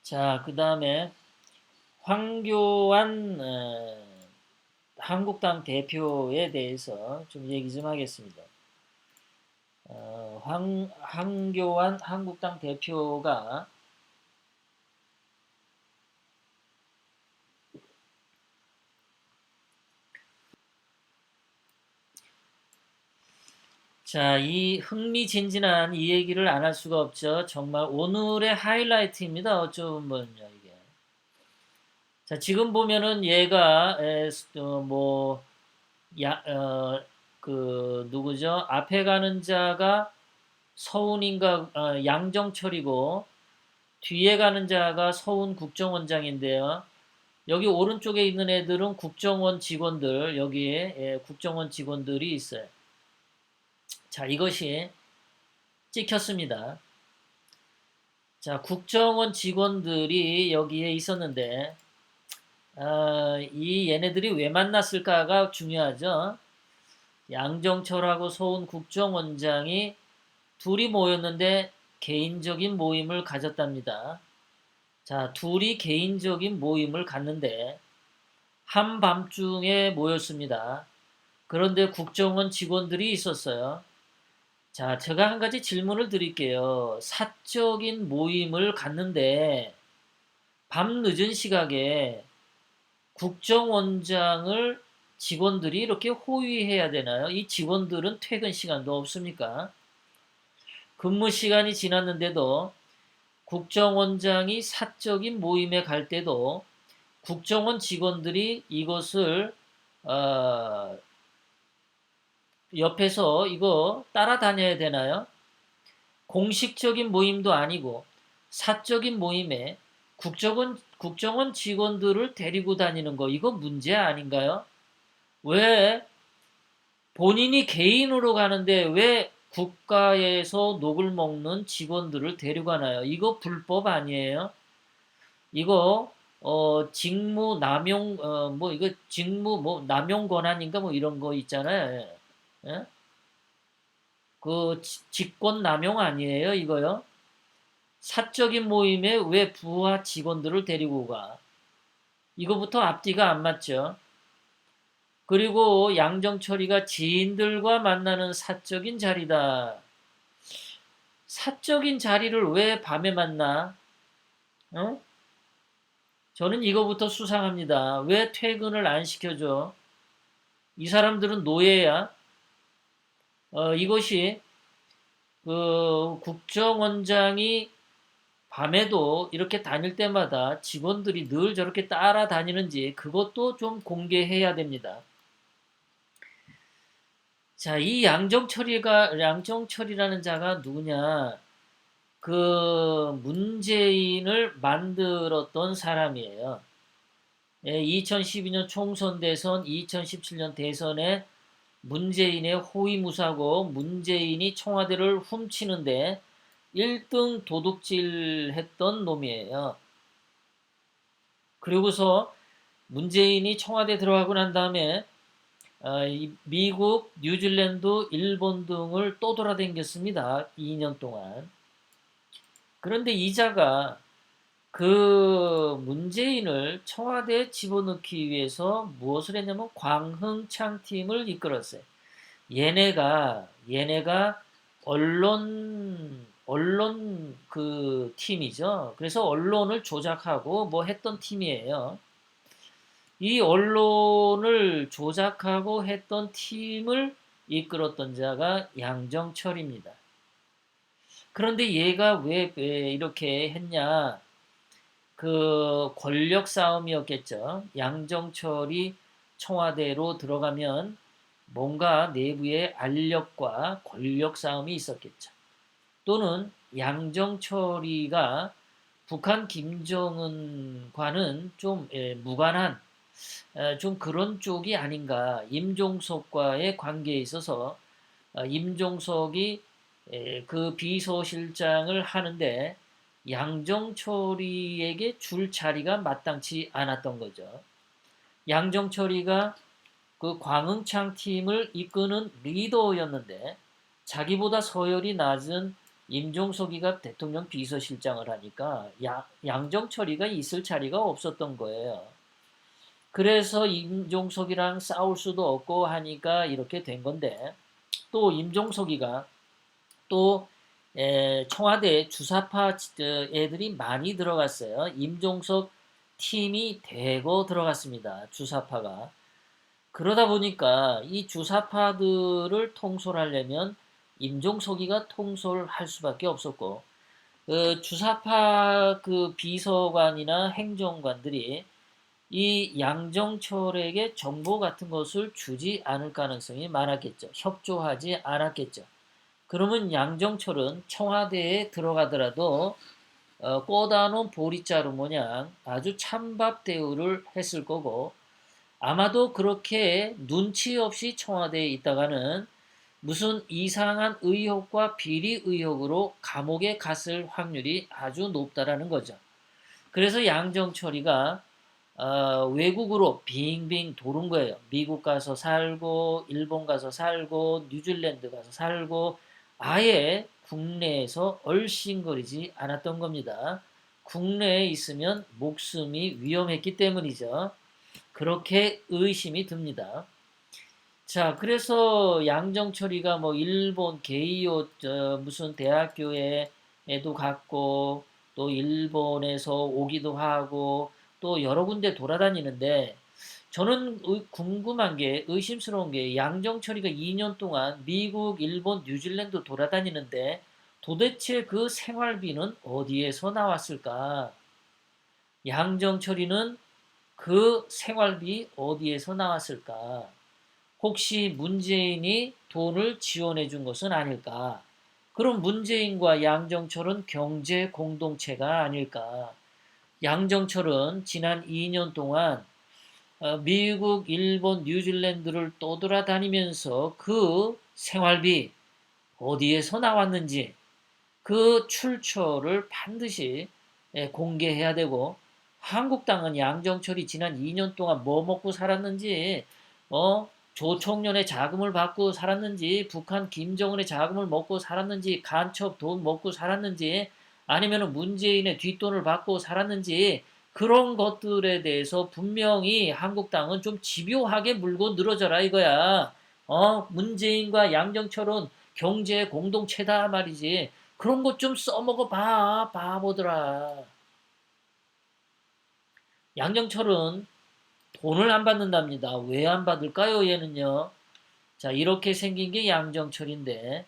자, 그 다음에 황교안 한국당 대표에 대해서 좀 얘기 좀 하겠습니다. 황교안 한국당 대표가 자, 이 흥미진진한 이 얘기를 안 할 수가 없죠. 정말 오늘의 하이라이트입니다. 어쩌면요, 이게. 자, 지금 보면은 얘가 야, 누구죠? 앞에 가는 자가 서훈인가 양정철이고 뒤에 가는 자가 서훈 국정원장인데요. 여기 오른쪽에 있는 애들은 국정원 직원들, 여기에 국정원 직원들이 있어요. 자, 이것이 찍혔습니다. 자, 국정원 직원들이 여기에 있었는데 이 얘네들이 왜 만났을까가 중요하죠. 양정철하고 서훈 국정원장이 둘이 모였는데 개인적인 모임을 가졌답니다. 자, 둘이 개인적인 모임을 갖는데 한밤중에 모였습니다. 그런데 국정원 직원들이 있었어요. 자, 제가 한 가지 질문을 드릴게요. 사적인 모임을 갖는데 밤 늦은 시각에 국정원장을 직원들이 이렇게 호위해야 되나요? 이 직원들은 퇴근 시간도 없습니까? 근무 시간이 지났는데도 국정원장이 사적인 모임에 갈 때도 국정원 직원들이 이것을 옆에서 이거 따라다녀야 되나요? 공식적인 모임도 아니고 사적인 모임에 국정원 직원들을 데리고 다니는 거 이거 문제 아닌가요? 왜 본인이 개인으로 가는데 왜 국가에서 녹을 먹는 직원들을 데려가나요? 이거 불법 아니에요? 이거 직무 남용 뭐 이거 직무 뭐 남용 권한인가 뭐 이런 거 있잖아요. 예? 그 직권 남용 아니에요, 이거요? 사적인 모임에 왜 부하 직원들을 데리고 가? 이거부터 앞뒤가 안 맞죠. 그리고 양정철이가 지인들과 만나는 사적인 자리다. 사적인 자리를 왜 밤에 만나? 어? 저는 이거부터 수상합니다. 왜 퇴근을 안 시켜줘? 이 사람들은 노예야? 이것이 국정원장이 밤에도 이렇게 다닐 때마다 직원들이 늘 저렇게 따라다니는지 그것도 좀 공개해야 됩니다. 자, 이 양정철이라는 자가 누구냐? 그 문재인을 만들었던 사람이에요. 2012년 총선 대선, 2017년 대선에 문재인의 호위무사고 문재인이 청와대를 훔치는데 1등 도둑질 했던 놈이에요. 그리고서 문재인이 청와대 들어가고 난 다음에 미국, 뉴질랜드, 일본 등을 또 돌아다녔습니다. 2년 동안. 그런데 이자가 그 문재인을 청와대에 집어넣기 위해서 무엇을 했냐면 광흥창 팀을 이끌었어요. 얘네가 언론 그 팀이죠. 그래서 언론을 조작하고 뭐 했던 팀이에요. 이 언론을 조작하고 했던 팀을 이끌었던 자가 양정철입니다. 그런데 얘가 왜 이렇게 했냐? 그 권력 싸움이었겠죠. 양정철이 청와대로 들어가면 뭔가 내부의 알력과 권력 싸움이 있었겠죠. 또는 양정철이가 북한 김정은과는 좀 무관한 좀 그런 쪽이 아닌가. 임종석과의 관계에 있어서 임종석이 그 비서실장을 하는데 양정철이에게 줄 자리가 마땅치 않았던 거죠. 양정철이가 그 광흥창 팀을 이끄는 리더였는데 자기보다 서열이 낮은 임종석이가 대통령 비서실장을 하니까 양정철이가 있을 자리가 없었던 거예요. 그래서 임종석이랑 싸울 수도 없고 하니까 이렇게 된 건데, 또 임종석이가 또 청와대 주사파 애들이 많이 들어갔어요. 임종석 팀이 대거 들어갔습니다. 주사파가. 그러다 보니까 이 주사파들을 통솔하려면 임종석이가 통솔할 수밖에 없었고, 그 주사파 그 비서관이나 행정관들이 이 양정철에게 정보 같은 것을 주지 않을 가능성이 많았겠죠. 협조하지 않았겠죠. 그러면 양정철은 청와대에 들어가더라도 꼬다놓은 보리자루 모양 아주 찬밥 대우를 했을 거고, 아마도 그렇게 눈치 없이 청와대에 있다가는 무슨 이상한 의혹과 비리 의혹으로 감옥에 갔을 확률이 아주 높다라는 거죠. 그래서 양정철이가 외국으로 빙빙 도는 거예요. 미국 가서 살고, 일본 가서 살고, 뉴질랜드 가서 살고, 아예 국내에서 얼씬거리지 않았던 겁니다. 국내에 있으면 목숨이 위험했기 때문이죠. 그렇게 의심이 듭니다. 자, 그래서 양정철이가 뭐 일본 게이오 무슨 대학교에도 갔고, 또 일본에서 오기도 하고, 또 여러 군데 돌아다니는데, 저는 궁금한 게, 의심스러운 게, 양정철이가 2년 동안 미국, 일본, 뉴질랜드 돌아다니는데 도대체 그 생활비는 어디에서 나왔을까? 양정철이는 그 생활비 어디에서 나왔을까? 혹시 문재인이 돈을 지원해 준 것은 아닐까? 그럼 문재인과 양정철은 경제 공동체가 아닐까? 양정철은 지난 2년 동안 미국, 일본, 뉴질랜드를 떠돌아다니면서 그 생활비 어디에서 나왔는지 그 출처를 반드시 공개해야 되고, 한국당은 양정철이 지난 2년 동안 뭐 먹고 살았는지, 조총련의 자금을 받고 살았는지, 북한 김정은의 자금을 먹고 살았는지, 간첩 돈 먹고 살았는지, 아니면 문재인의 뒷돈을 받고 살았는지, 그런 것들에 대해서 분명히 한국당은 좀 집요하게 물고 늘어져라 이거야. 문재인과 양정철은 경제 공동체다 말이지. 그런 것 좀 써먹어 봐, 바보들아. 양정철은 돈을 안 받는답니다. 왜 안 받을까요, 얘는요? 자, 이렇게 생긴 게 양정철인데,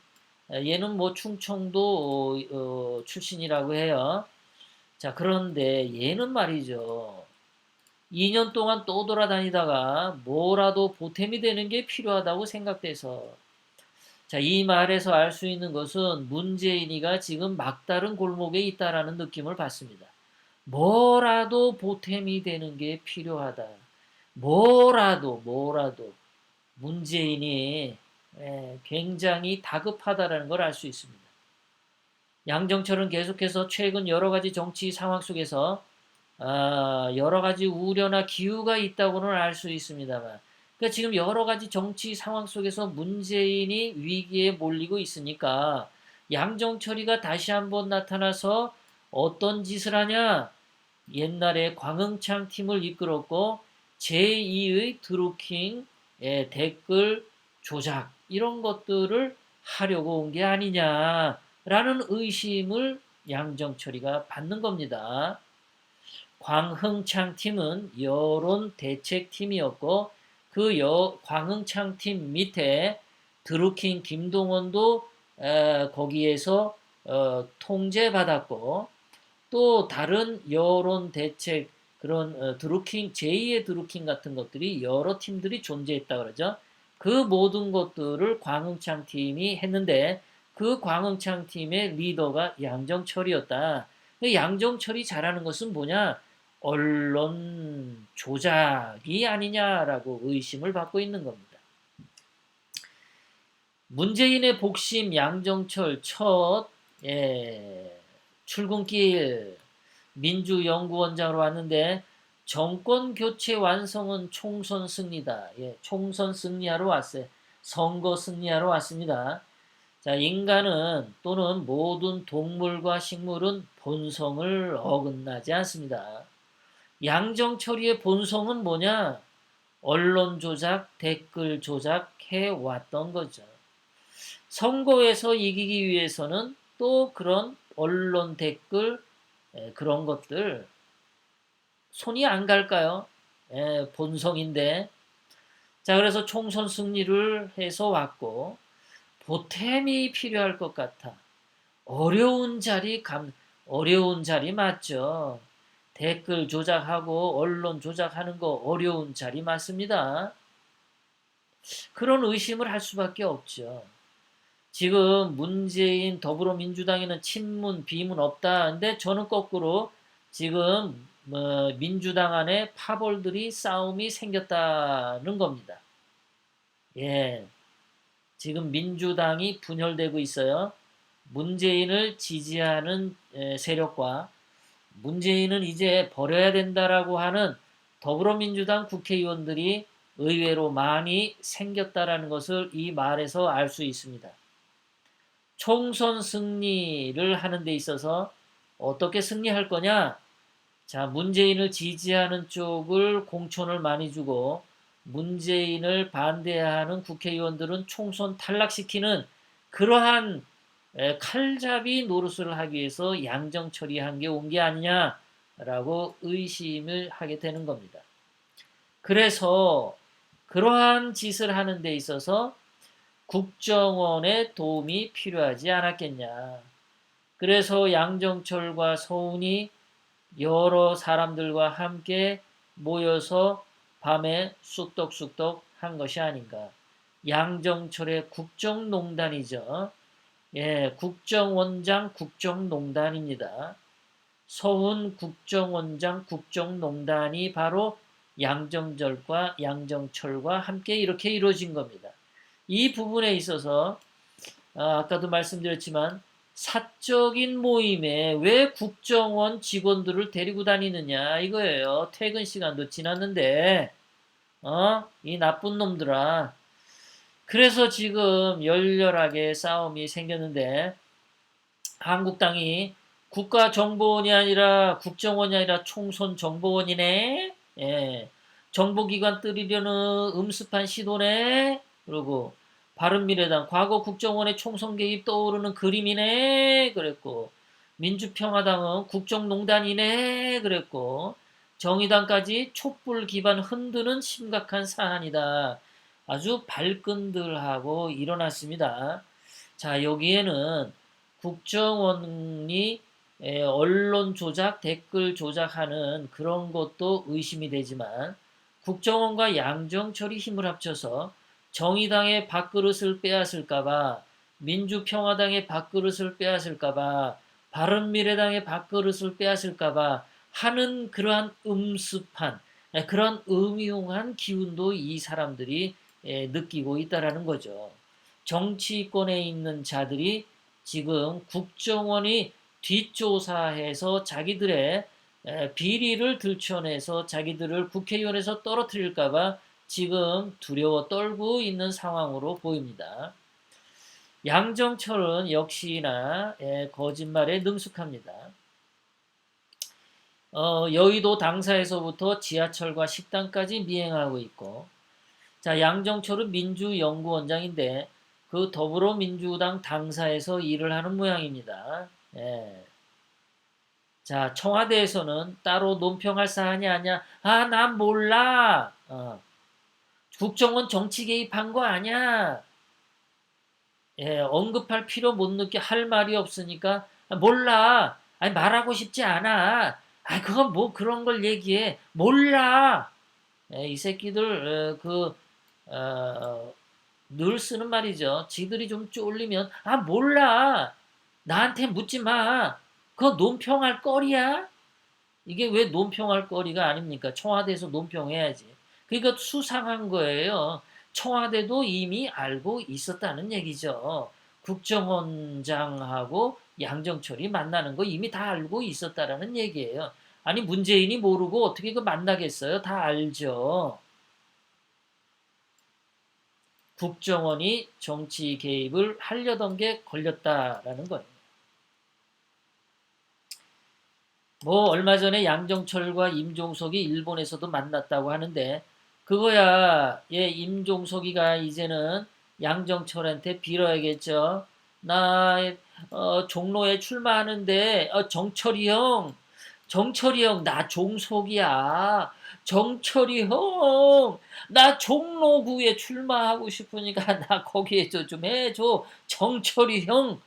얘는 뭐 충청도 출신이라고 해요. 자, 그런데 얘는 말이죠. 2년 동안 또 돌아다니다가 뭐라도 보탬이 되는 게 필요하다고 생각돼서, 자, 이 말에서 알 수 있는 것은 문재인이가 지금 막다른 골목에 있다라는 느낌을 받습니다. 뭐라도 보탬이 되는 게 필요하다. 뭐라도 문재인이 굉장히 다급하다라는 걸 알 수 있습니다. 양정철은 계속해서 최근 여러 가지 정치 상황 속에서 여러 가지 우려나 기우가 있다고는 알 수 있습니다만, 그러니까 지금 여러 가지 정치 상황 속에서 문재인이 위기에 몰리고 있으니까 양정철이가 다시 한번 나타나서 어떤 짓을 하냐? 옛날에 광흥창 팀을 이끌었고 제2의 드루킹 댓글 조작 이런 것들을 하려고 온 게 아니냐라는 의심을 양정철이가 받는 겁니다. 광흥창 팀은 여론 대책 팀이었고 그 광흥창 팀 밑에 드루킹 김동원도 거기에서 통제받았고, 또 다른 여론 대책 그런 드루킹 제2의 드루킹 같은 것들이 여러 팀들이 존재했다 그러죠. 그 모든 것들을 광흥창 팀이 했는데 그 광흥창 팀의 리더가 양정철이었다. 양정철이 잘하는 것은 뭐냐? 언론 조작이 아니냐라고 의심을 받고 있는 겁니다. 문재인의 복심 양정철 첫 출근길 민주연구원장으로 왔는데, 정권 교체 완성은 총선 승리다. 총선 승리하러 왔어요. 선거 승리하러 왔습니다. 자, 인간은 또는 모든 동물과 식물은 본성을 어긋나지 않습니다. 양정처리의 본성은 뭐냐? 언론 조작, 댓글 조작해 왔던 거죠. 선거에서 이기기 위해서는 또 그런 언론 댓글 그런 것들 손이 안 갈까요? 본성인데. 자, 그래서 총선 승리를 해서 왔고 보탬이 필요할 것 같아. 어려운 자리 어려운 자리 맞죠. 댓글 조작하고 언론 조작하는 거 어려운 자리 맞습니다. 그런 의심을 할 수밖에 없죠. 지금 문재인 더불어민주당에는 친문, 비문 없다. 근데 저는 거꾸로 지금 민주당 안에 파벌들이 싸움이 생겼다는 겁니다. 예, 지금 민주당이 분열되고 있어요. 문재인을 지지하는 세력과 문재인은 이제 버려야 된다라고 하는 더불어민주당 국회의원들이 의외로 많이 생겼다라는 것을 이 말에서 알 수 있습니다. 총선 승리를 하는 데 있어서 어떻게 승리할 거냐? 자, 문재인을 지지하는 쪽을 공천을 많이 주고 문재인을 반대하는 국회의원들은 총선 탈락시키는 그러한 칼잡이 노릇을 하기 위해서 양정 처리한 게 온 게 아니냐라고 의심을 하게 되는 겁니다. 그래서 그러한 짓을 하는 데 있어서 국정원의 도움이 필요하지 않았겠냐. 그래서 양정철과 서훈이 여러 사람들과 함께 모여서 밤에 쑥덕쑥덕 한 것이 아닌가. 양정철의 국정농단이죠. 예, 국정원장 국정농단입니다. 서훈 국정원장 국정농단이 바로 양정철과 함께 이렇게 이루어진 겁니다. 이 부분에 있어서 아까도 말씀드렸지만 사적인 모임에 왜 국정원 직원들을 데리고 다니느냐 이거예요. 퇴근 시간도 지났는데 이 나쁜 놈들아. 그래서 지금 열렬하게 싸움이 생겼는데 한국당이 국가정보원이 아니라 국정원이 아니라 총선정보원이네. 예. 정보기관 뜨리려는 음습한 시도네. 그리고 바른미래당 과거 국정원의 총선 개입 떠오르는 그림이네. 그랬고 민주평화당은 국정농단이네. 그랬고 정의당까지 촛불 기반 흔드는 심각한 사안이다. 아주 발끈들하고 일어났습니다. 자, 여기에는 국정원이 언론 조작, 댓글 조작하는 그런 것도 의심이 되지만 국정원과 양정철이 힘을 합쳐서 정의당의 밥그릇을 빼앗을까봐, 민주평화당의 밥그릇을 빼앗을까봐, 바른미래당의 밥그릇을 빼앗을까봐 하는 그러한 음습한, 그런 음흉한 기운도 이 사람들이 느끼고 있다라는 거죠. 정치권에 있는 자들이 지금 국정원이 뒷조사해서 자기들의 비리를 들춰내서 자기들을 국회의원에서 떨어뜨릴까봐 지금 두려워 떨고 있는 상황으로 보입니다. 양정철은 역시나 거짓말에 능숙합니다. 여의도 당사에서부터 지하철과 식당까지 미행하고 있고, 자, 양정철은 민주연구원장인데 그 더불어민주당 당사에서 일을 하는 모양입니다. 예. 자, 청와대에서는 따로 논평할 사안이 아니야. 아, 난 몰라. 국정원 정치 개입한 거 아니야. 예, 언급할 필요 못 느껴 할 말이 없으니까 몰라. 아니, 말하고 싶지 않아. 아, 그건 뭐 그런 걸 얘기해. 몰라. 예, 이 새끼들 늘 쓰는 말이죠. 지들이 좀 쫄리면 몰라. 나한테 묻지 마. 그거 논평할 거리야? 이게 왜 논평할 거리가 아닙니까? 청와대에서 논평해야지. 그러니까 수상한 거예요. 청와대도 이미 알고 있었다는 얘기죠. 국정원장하고 양정철이 만나는 거 이미 다 알고 있었다라는 얘기예요. 아니 문재인이 모르고 어떻게 그 만나겠어요? 다 알죠. 국정원이 정치 개입을 하려던 게 걸렸다라는 거예요. 뭐 얼마 전에 양정철과 임종석이 일본에서도 만났다고 하는데 그거야 임종석이가 이제는 양정철한테 빌어야겠죠. 나 종로에 출마하는데 정철이 형 나 종속이야. 정철이 형 나 종로구에 출마하고 싶으니까 나 거기에 좀 해줘. 정철이 형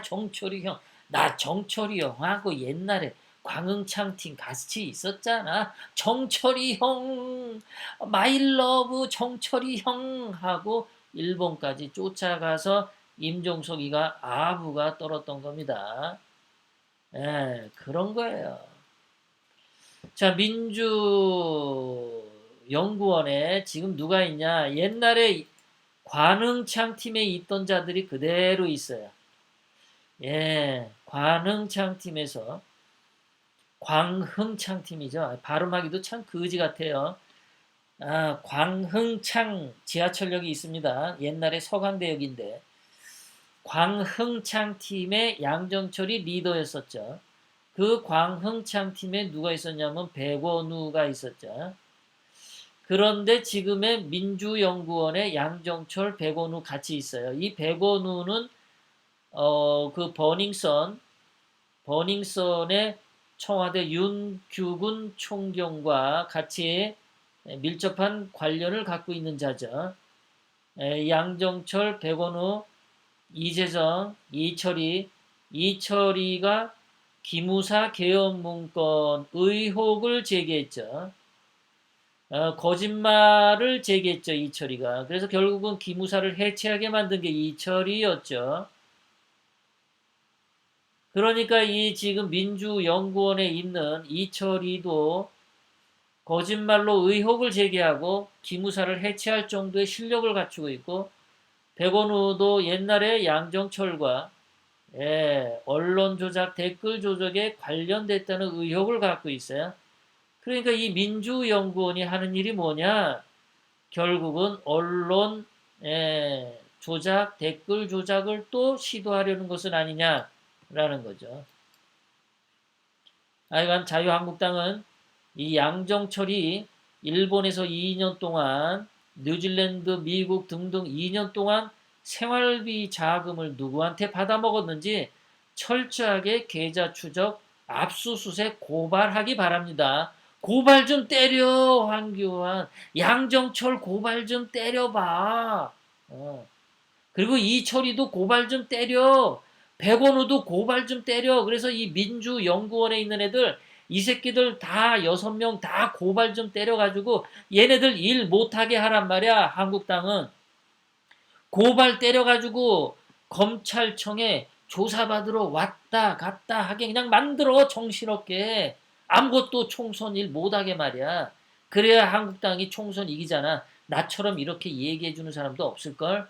정철이 형 나 정철이 형하고 옛날에 광흥창 팀 같이 있었잖아. 정철이 형, 마일러브 정철이 형 하고 일본까지 쫓아가서 임종석이가 아부가 떨었던 겁니다. 그런 거예요. 자, 민주연구원에 지금 누가 있냐? 옛날에 관흥창 팀에 있던 자들이 그대로 있어요. 관흥창 팀에서 광흥창 팀이죠. 발음하기도 참 거지 같아요. 광흥창 지하철역이 있습니다. 옛날에 서강대역인데 광흥창 팀의 양정철이 리더였었죠. 그 광흥창 팀에 누가 있었냐면 백원우가 있었죠. 그런데 지금의 민주연구원에 양정철, 백원우 같이 있어요. 이 백원우는 그 버닝썬의 청와대 윤규근 총경과 같이 밀접한 관련을 갖고 있는 자죠. 양정철, 백원우, 이재정, 이철이가 기무사 개헌 문건 의혹을 제기했죠. 거짓말을 제기했죠, 이철이가. 그래서 결국은 기무사를 해체하게 만든 게 이철이였죠. 그러니까 이 지금 민주연구원에 있는 이철이도 거짓말로 의혹을 제기하고 기무사를 해체할 정도의 실력을 갖추고 있고 백원우도 옛날에 양정철과 언론 조작, 댓글 조작에 관련됐다는 의혹을 갖고 있어요. 그러니까 이 민주연구원이 하는 일이 뭐냐? 결국은 언론 조작, 댓글 조작을 또 시도하려는 것은 아니냐라는 거죠. 하여간 자유한국당은 이 양정철이 일본에서 2년 동안 뉴질랜드, 미국 등등 2년 동안 생활비 자금을 누구한테 받아먹었는지 철저하게 계좌 추적, 압수수색 고발하기 바랍니다. 고발 좀 때려, 황교안. 양정철 고발 좀 때려봐. 그리고 이철이도 고발 좀 때려. 백원우도 고발 좀 때려. 그래서 이 민주연구원에 있는 애들 이 새끼들 다 6명 다 고발 좀 때려가지고 얘네들 일 못하게 하란 말이야. 한국당은 고발 때려가지고 검찰청에 조사받으러 왔다 갔다 하게 그냥 만들어. 정신없게 아무것도 총선 일 못하게 말이야. 그래야 한국당이 총선 이기잖아. 나처럼 이렇게 얘기해주는 사람도 없을걸.